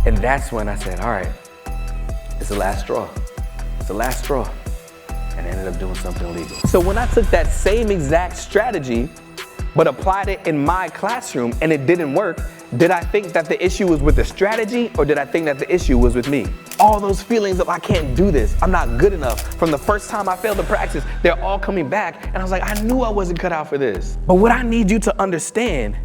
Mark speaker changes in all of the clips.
Speaker 1: And that's when I said, all right, it's the last straw. It's the last straw. And I ended up doing something illegal. So when I took that same exact strategy, but applied it in my classroom and it didn't work, did I think that the issue was with the strategy, or did I think that the issue was with me? All those feelings of I can't do this, I'm not good enough, from the first time I failed to practice, they're all coming back. And I was like, I knew I wasn't cut out for this. But what I need you to understand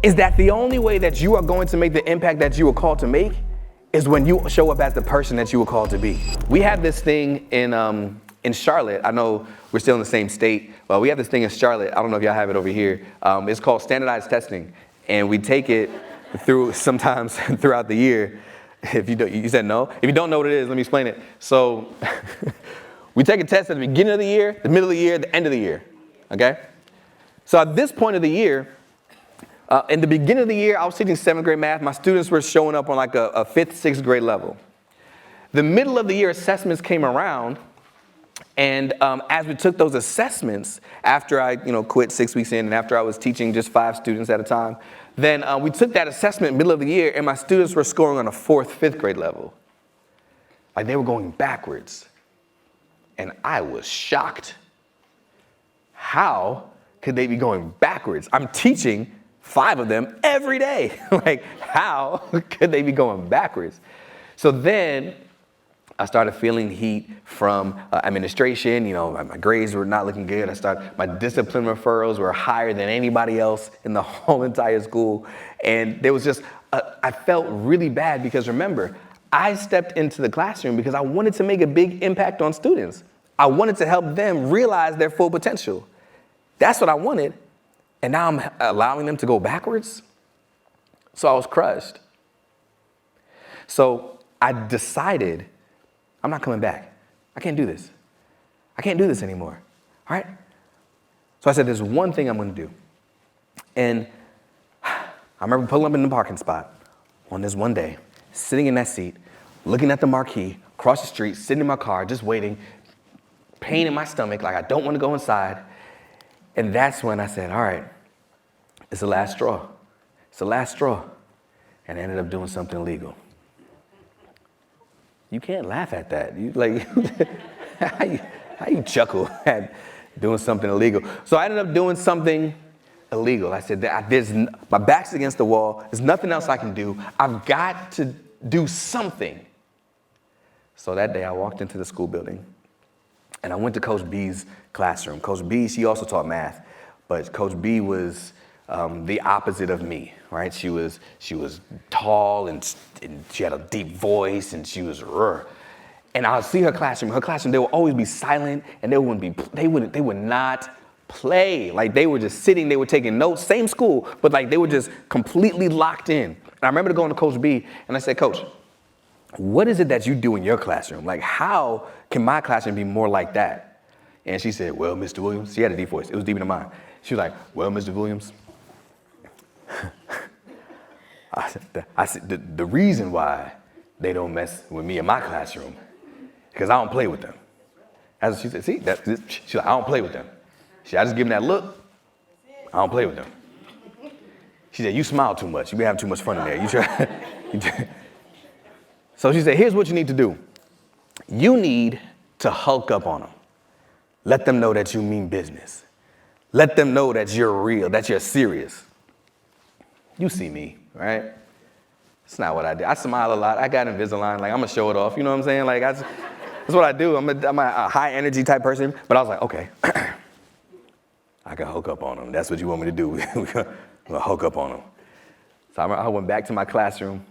Speaker 1: is that the only way that you are going to make the impact that you were called to make is when you show up as the person that you were called to be. We have this thing in Charlotte. I know we're still in the same state, but we have this thing in Charlotte. I don't know if y'all have it over here. It's called standardized testing. And we take it through sometimes throughout the year. If you don't, you said no? If you don't know what it is, let me explain it. So we take a test at the beginning of the year, the middle of the year, the end of the year, okay? So at this point of the year, in the beginning of the year, I was teaching 7th grade math. My students were showing up on like a 5th, 6th grade level. The middle of the year assessments came around, and as we took those assessments, after I quit 6 weeks in and after I was teaching just 5 students at a time, then we took that assessment middle of the year, and my students were scoring on a 4th, 5th grade level. Like they were going backwards. And I was shocked. How could they be going backwards? I'm teaching 5 of them every day. Like, how could they be going backwards? So then I started feeling heat from administration. My grades were not looking good. My discipline referrals were higher than anybody else in the whole entire school. And there was just, I felt really bad because remember, I stepped into the classroom because I wanted to make a big impact on students. I wanted to help them realize their full potential. That's what I wanted. And now I'm allowing them to go backwards. So I was crushed. So I decided, I'm not coming back. I can't do this. I can't do this anymore. All right? So I said, there's one thing I'm going to do. And I remember pulling up in the parking spot on this one day, sitting in that seat, looking at the marquee, across the street, sitting in my car, just waiting, pain in my stomach, like I don't want to go inside. And that's when I said, all right, it's the last straw. It's the last straw. And I ended up doing something illegal. You can't laugh at that. How you chuckle at doing something illegal? So I ended up doing something illegal. I said, my back's against the wall. There's nothing else I can do. I've got to do something. So that day I walked into the school building and I went to Coach B's classroom. Coach B, she also taught math, but Coach B was the opposite of me, right? She was tall and she had a deep voice and she was raw. And I would see her classroom. Her classroom, they would always be silent and they would not play. Like they were just sitting, they were taking notes, same school, but like they were just completely locked in. And I remember going to Coach B and I said, Coach, what is it that you do in your classroom? Like how can my classroom be more like that? And she said, well, Mr. Williams, she had a deep voice. It was deeper than mine. She was like, well, Mr. Williams, I said, the reason why they don't mess with me in my classroom because I don't play with them. As she said, see, she's like, I don't play with them. I just give them that look. I don't play with them. She said, you smile too much. You be having too much fun in there. You try. So she said, here's what you need to do. You need to hulk up on them. Let them know that you mean business. Let them know that you're real, that you're serious. You see me, right? That's not what I do. I smile a lot. I got Invisalign. Like, I'm going to show it off. You know what I'm saying? Like, that's what I do. I'm a high energy type person. But I was like, okay, I can hook up on them. That's what you want me to do. We're going to hook up on them. So I went back to my classroom.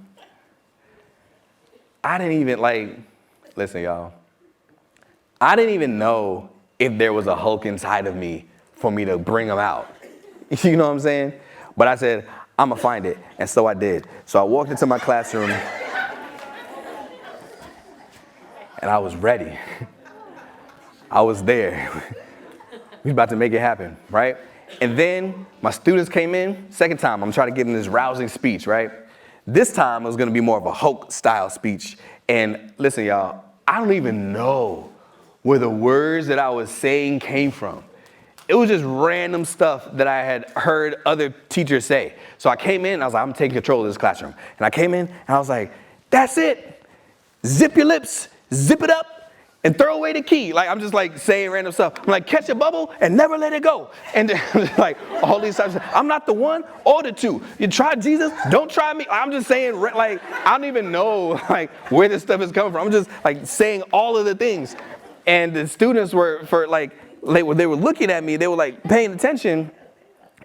Speaker 1: I didn't even, listen, y'all. I didn't even know if there was a Hulk inside of me for me to bring them out. You know what I'm saying? But I said, I'm going to find it. And so I did. So I walked into my classroom and I was ready. I was there. We was about to make it happen, right? And then my students came in. Second time, I'm trying to give them this rousing speech, right? This time it was going to be more of a Hulk style speech. And listen, y'all, I don't even know where the words that I was saying came from. It was just random stuff that I had heard other teachers say. So I came in, and I was like, I'm taking control of this classroom. And I came in, and I was like, That's it. Zip your lips, zip it up, and throw away the key. Like, I'm just like saying random stuff. I'm like, catch a bubble and never let it go. And like all these types of, I'm not the one or the two. You try Jesus, don't try me. I'm just saying, like, I don't even know like where this stuff is coming from. I'm just like saying all of the things. And the students were they were looking at me, they were like paying attention.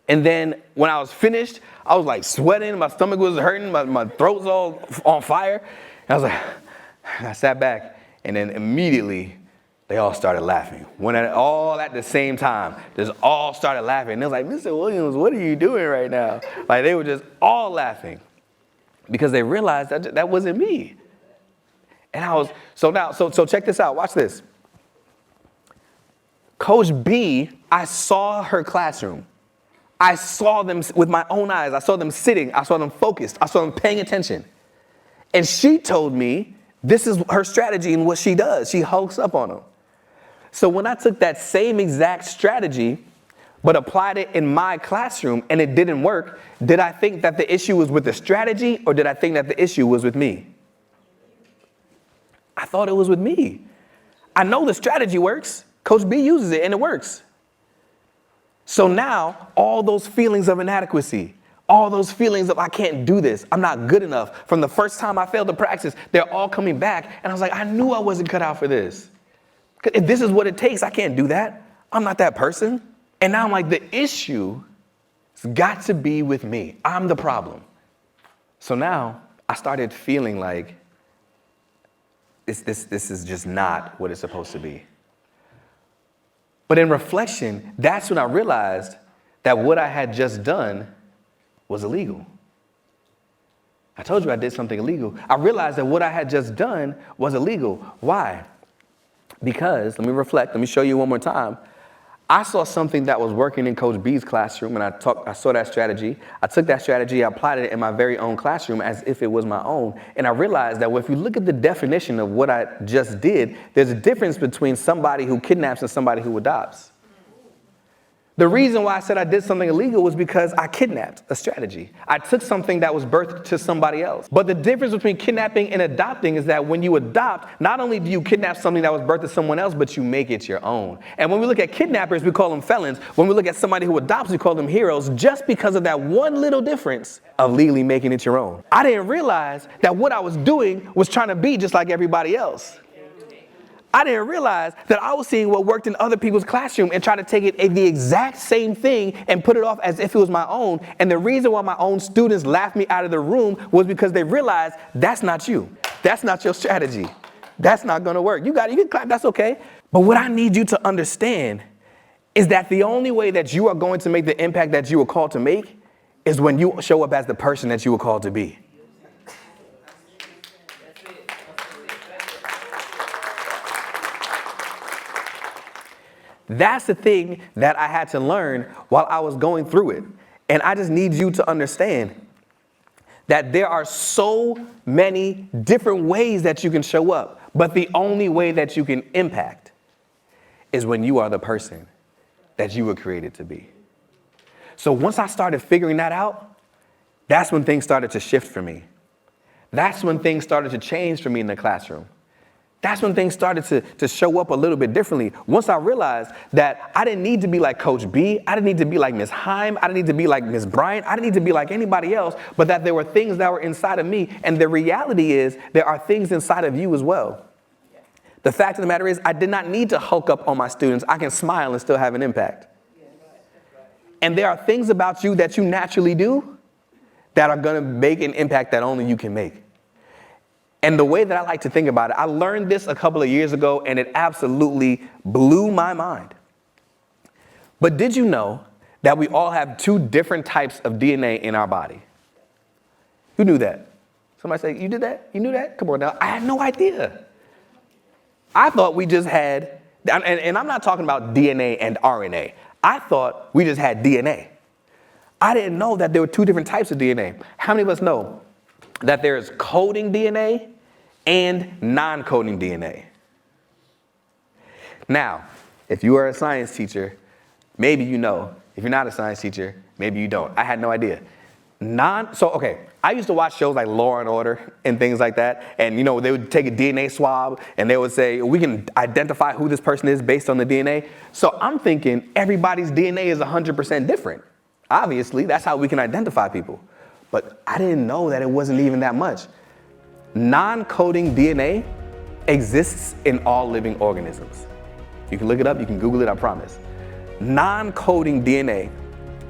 Speaker 1: And then when I was finished, I was like sweating, my stomach was hurting, my throat was all on fire. And I was like, I sat back, and then immediately they all started laughing. All at the same time, just all started laughing. And they was like, Mr. Williams, what are you doing right now? Like, they were just all laughing because they realized that wasn't me. And I was, so check this out, watch this. Coach B, I saw her classroom. I saw them with my own eyes. I saw them sitting. I saw them focused. I saw them paying attention. And she told me this is her strategy and what she does. She hulks up on them. So when I took that same exact strategy, but applied it in my classroom and it didn't work, did I think that the issue was with the strategy, or did I think that the issue was with me? I thought it was with me. I know the strategy works. Coach B uses it and it works. So now all those feelings of inadequacy, all those feelings of I can't do this, I'm not good enough, from the first time I failed to practice, they're all coming back. And I was like, I knew I wasn't cut out for this. If this is what it takes, I can't do that. I'm not that person. And now I'm like, the issue has got to be with me. I'm the problem. So now I started feeling like this is just not what it's supposed to be. But in reflection, that's when I realized that what I had just done was illegal. I told you I did something illegal. I realized that what I had just done was illegal. Why? Because, let me reflect, let me show you one more time. I saw something that was working in Coach B's classroom, and I saw that strategy. I took that strategy, I applied it in my very own classroom as if it was my own. And I realized that if you look at the definition of what I just did, there's a difference between somebody who kidnaps and somebody who adopts. The reason why I said I did something illegal was because I kidnapped a strategy. I took something that was birthed to somebody else. But the difference between kidnapping and adopting is that when you adopt, not only do you kidnap something that was birthed to someone else, but you make it your own. And when we look at kidnappers, we call them felons. When we look at somebody who adopts, we call them heroes, just because of that one little difference of legally making it your own. I didn't realize that what I was doing was trying to be just like everybody else. I didn't realize that I was seeing what worked in other people's classroom and try to take it the exact same thing and put it off as if it was my own. And the reason why my own students laughed me out of the room was because they realized that's not you. That's not your strategy. That's not going to work. You can clap. That's okay. But what I need you to understand is that the only way that you are going to make the impact that you were called to make is when you show up as the person that you were called to be. That's the thing that I had to learn while I was going through it. And I just need you to understand that there are so many different ways that you can show up, but the only way that you can impact is when you are the person that you were created to be. So once I started figuring that out, that's when things started to shift for me. That's when things started to change for me in the classroom. That's when things started to show up a little bit differently. Once I realized that I didn't need to be like Coach B, I didn't need to be like Ms. Heim, I didn't need to be like Ms. Bryant, I didn't need to be like anybody else, but that there were things that were inside of me. And the reality is there are things inside of you as well. The fact of the matter is I did not need to hulk up on my students. I can smile and still have an impact. And there are things about you that you naturally do that are going to make an impact that only you can make. And the way that I like to think about it, I learned this a couple of years ago, and it absolutely blew my mind. But did you know that we all have two different types of DNA in our body? Who knew that? Somebody say, you did that? You knew that? Come on now. I had no idea. I thought we just had, and I'm not talking about DNA and RNA. I thought we just had DNA. I didn't know that there were two different types of DNA. How many of us know that there's coding DNA and non-coding DNA? Now, if you are a science teacher, maybe you know. If you're not a science teacher, maybe you don't. I had no idea. I used to watch shows like Law and Order and things like that. And, they would take a DNA swab and they would say, we can identify who this person is based on the DNA. So I'm thinking everybody's DNA is 100% different. Obviously, that's how we can identify people. But I didn't know that it wasn't even that much. Non-coding DNA exists in all living organisms. You can look it up, you can Google it, I promise. Non-coding DNA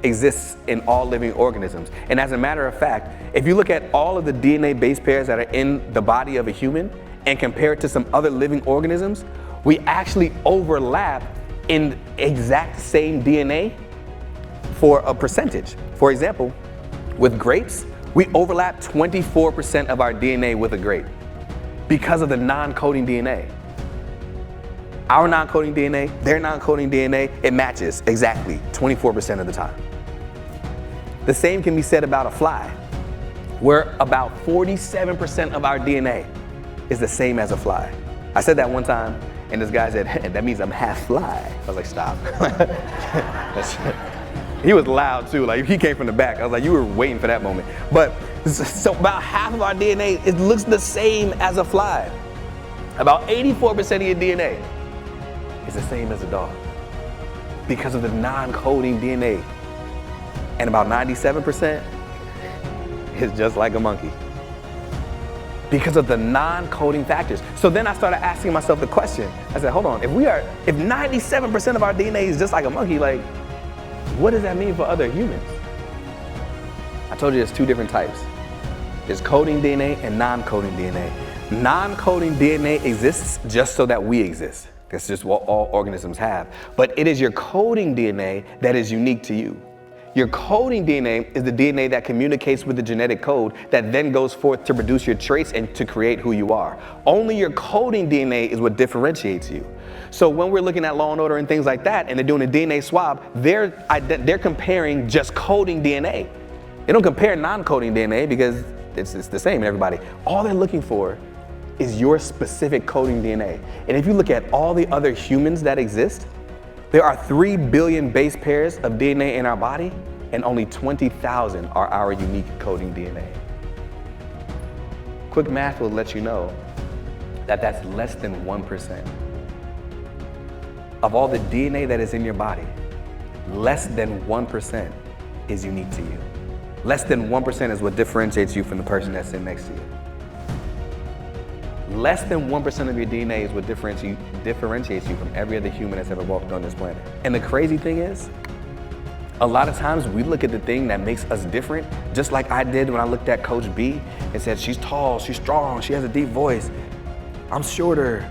Speaker 1: exists in all living organisms. And as a matter of fact, if you look at all of the DNA base pairs that are in the body of a human and compare it to some other living organisms, we actually overlap in exact same DNA for a percentage. For example, with grapes, we overlap 24% of our DNA with a grape because of the non-coding DNA. Our non-coding DNA, their non-coding DNA, it matches exactly 24% of the time. The same can be said about a fly, where about 47% of our DNA is the same as a fly. I said that one time, and this guy said, that means I'm half fly. I was like, stop. He was loud too, like he came from the back. I was like, you were waiting for that moment. But so about half of our DNA, it looks the same as a fly. About 84% of your DNA is the same as a dog because of the non-coding DNA. And about 97% is just like a monkey because of the non-coding factors. So then I started asking myself the question. I said, hold on, if 97% of our DNA is just like a monkey, like, what does that mean for other humans? I told you there's two different types. There's coding DNA and non-coding DNA. Non-coding DNA exists just so that we exist. That's just what all organisms have. But it is your coding DNA that is unique to you. Your coding DNA is the DNA that communicates with the genetic code that then goes forth to produce your traits and to create who you are. Only your coding DNA is what differentiates you. So when we're looking at Law and Order and things like that, and they're doing a DNA swab, they're comparing just coding DNA. They don't compare non-coding DNA because it's the same in everybody. All they're looking for is your specific coding DNA. And if you look at all the other humans that exist, there are 3 billion base pairs of DNA in our body, and only 20,000 are our unique coding DNA. Quick math will let you know that that's less than 1%. Of all the DNA that is in your body, less than 1% is unique to you. Less than 1% is what differentiates you from the person that's sitting next to you. Less than 1% of your DNA is what differentiates you from every other human that's ever walked on this planet. And the crazy thing is, a lot of times we look at the thing that makes us different, just like I did when I looked at Coach B and said, she's tall, she's strong, she has a deep voice, I'm shorter,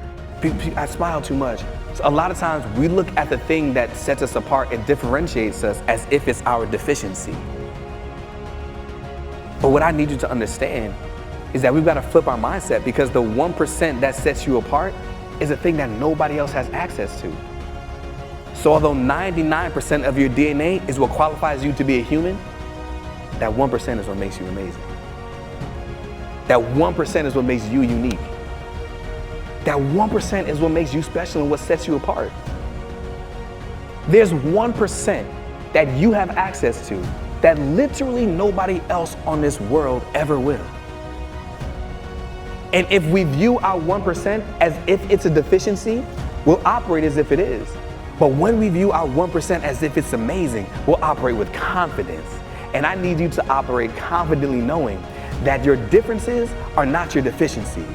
Speaker 1: I smile too much. So a lot of times we look at the thing that sets us apart and differentiates us as if it's our deficiency. But what I need you to understand is that we've got to flip our mindset, because the 1% that sets you apart is a thing that nobody else has access to. So although 99% of your DNA is what qualifies you to be a human, that 1% is what makes you amazing. That 1% is what makes you unique. That 1% is what makes you special and what sets you apart. There's 1% that you have access to that literally nobody else on this world ever will. And if we view our 1% as if it's a deficiency, we'll operate as if it is. But when we view our 1% as if it's amazing, we'll operate with confidence. And I need you to operate confidently knowing that your differences are not your deficiencies.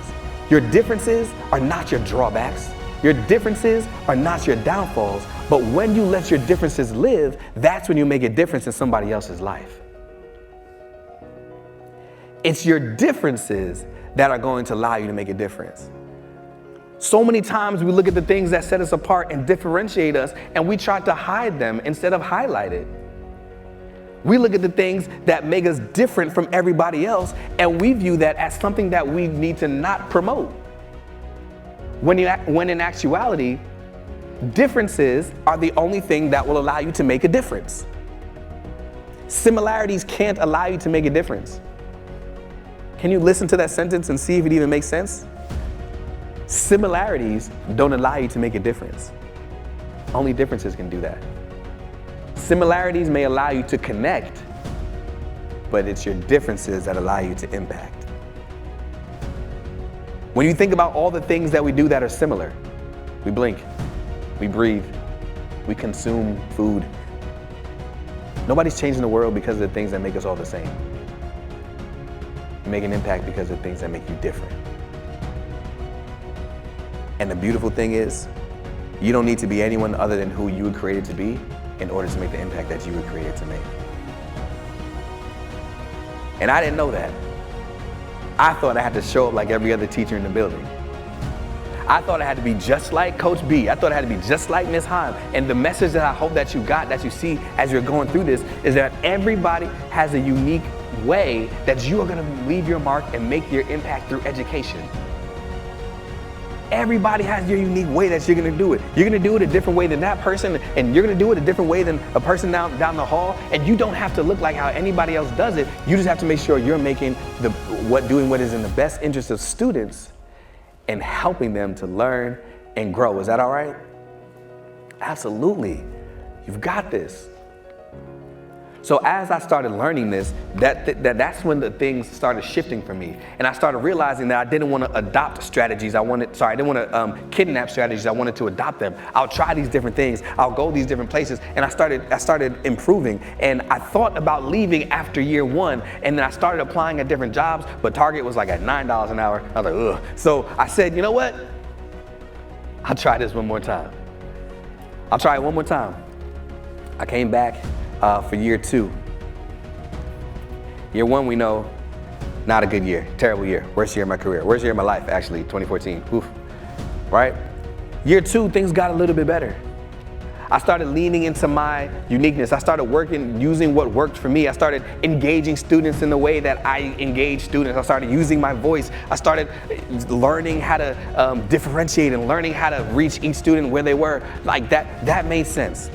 Speaker 1: Your differences are not your drawbacks. Your differences are not your downfalls. But when you let your differences live, that's when you make a difference in somebody else's life. It's your differences that are going to allow you to make a difference. So many times we look at the things that set us apart and differentiate us, and we try to hide them instead of highlight it. We look at the things that make us different from everybody else, and we view that as something that we need to not promote. When in actuality, differences are the only thing that will allow you to make a difference. Similarities can't allow you to make a difference. Can you listen to that sentence and see if it even makes sense? Similarities don't allow you to make a difference. Only differences can do that. Similarities may allow you to connect, but it's your differences that allow you to impact. When you think about all the things that we do that are similar, we blink, we breathe, we consume food. Nobody's changing the world because of the things that make us all the same. You make an impact because of the things that make you different. And the beautiful thing is, you don't need to be anyone other than who you were created to be in order to make the impact that you were created to make. And I didn't know that. I thought I had to show up like every other teacher in the building. I thought I had to be just like Coach B. I thought I had to be just like Ms. Heim. And the message that I hope that you got, that you see as you're going through this, is that everybody has a unique way that you are going to leave your mark and make your impact through education. Everybody has your unique way that you're going to do it. You're going to do it a different way than that person, and you're going to do it a different way than a person down the hall. And you don't have to look like how anybody else does it. You just have to make sure you're making doing what is in the best interest of students and helping them to learn and grow. Is that all right? Absolutely. You've got this. So as I started learning this, that's when the things started shifting for me. And I started realizing that I didn't want to adopt strategies. I didn't want to kidnap strategies. I wanted to adopt them. I'll try these different things. I'll go these different places. And I started improving. And I thought about leaving after year one. And then I started applying at different jobs, but Target was like at $9 an hour. I was like, ugh. So I said, you know what? I'll try this one more time. I'll try it one more time. I came back for year two. Year one, we know, not a good year, terrible year, worst year of my career, worst year of my life, actually, 2014, oof, right? Year two, things got a little bit better. I started leaning into my uniqueness. I started using what worked for me. I started engaging students in the way that I engage students. I started using my voice. I started learning how to differentiate and learning how to reach each student where they were. Like that made sense.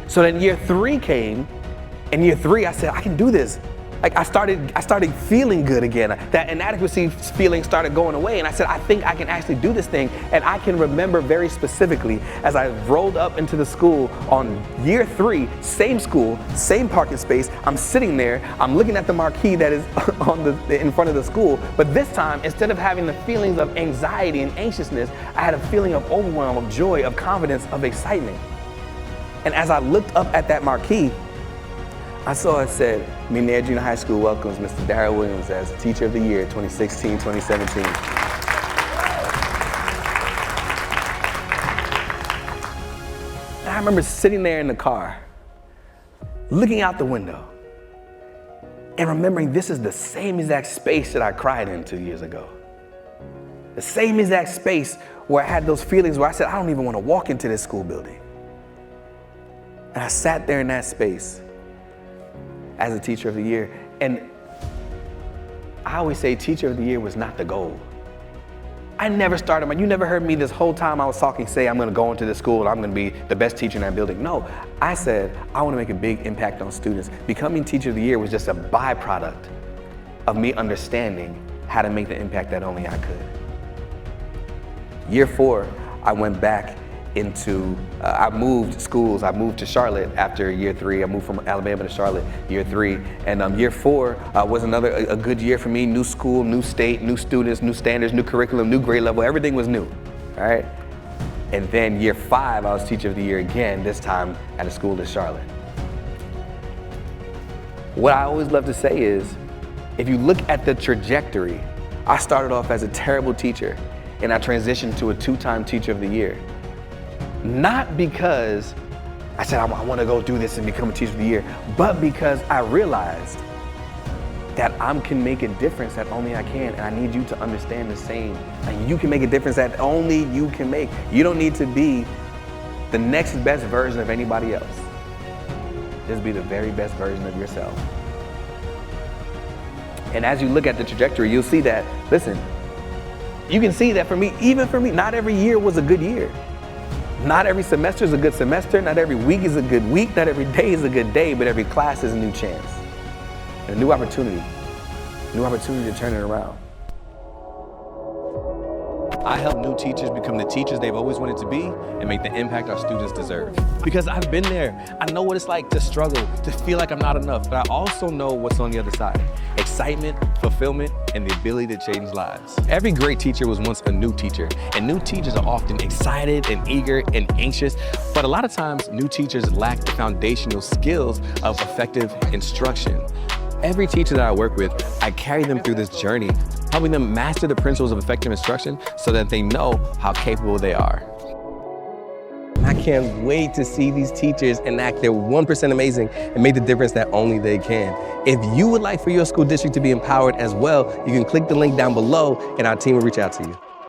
Speaker 1: So then year three came, and year three I said, I can do this. Like I started feeling good again. That inadequacy feeling started going away, and I said, I think I can actually do this thing. And I can remember very specifically as I rolled up into the school on year three, same school, same parking space. I'm sitting there, I'm looking at the marquee that is in front of the school, but this time, instead of having the feelings of anxiety and anxiousness, I had a feeling of overwhelm, of joy, of confidence, of excitement. And as I looked up at that marquee, I saw it said, McNair Junior High School welcomes Mr. Daryl Williams as Teacher of the Year 2016-2017. And I remember sitting there in the car, looking out the window, and remembering this is the same exact space that I cried in 2 years ago. The same exact space where I had those feelings where I said, I don't even want to walk into this school building. And I sat there in that space as a Teacher of the Year. And I always say Teacher of the Year was not the goal. I never started, you never heard me this whole time I was talking say I'm going to go into this school and I'm going to be the best teacher in that building. No, I said I want to make a big impact on students. Becoming Teacher of the Year was just a byproduct of me understanding how to make the impact that only I could. Year four, I went back I moved schools. I moved to Charlotte after year three. I moved from Alabama to Charlotte year three. And year four was a good year for me. New school, new state, new students, new standards, new curriculum, new grade level. Everything was new, all right? And then year five, I was Teacher of the Year again, this time at a school in Charlotte. What I always love to say is, if you look at the trajectory, I started off as a terrible teacher and I transitioned to a two-time Teacher of the Year. Not because I said I want to go do this and become a Teacher of the Year, but because I realized that I can make a difference that only I can, and I need you to understand the same. And you can make a difference that only you can make. You don't need to be the next best version of anybody else. Just be the very best version of yourself. And as you look at the trajectory, you'll see that, listen, you can see that for me, even for me, not every year was a good year. Not every semester is a good semester, not every week is a good week, not every day is a good day, but every class is a new chance, and a new opportunity to turn it around. I help new teachers become the teachers they've always wanted to be and make the impact our students deserve. Because I've been there. I know what it's like to struggle, to feel like I'm not enough, but I also know what's on the other side. Excitement, fulfillment, and the ability to change lives. Every great teacher was once a new teacher, and new teachers are often excited and eager and anxious, but a lot of times new teachers lack the foundational skills of effective instruction. Every teacher that I work with, I carry them through this journey, helping them master the principles of effective instruction so that they know how capable they are. I can't wait to see these teachers enact their 1% amazing and make the difference that only they can. If you would like for your school district to be empowered as well, you can click the link down below and our team will reach out to you.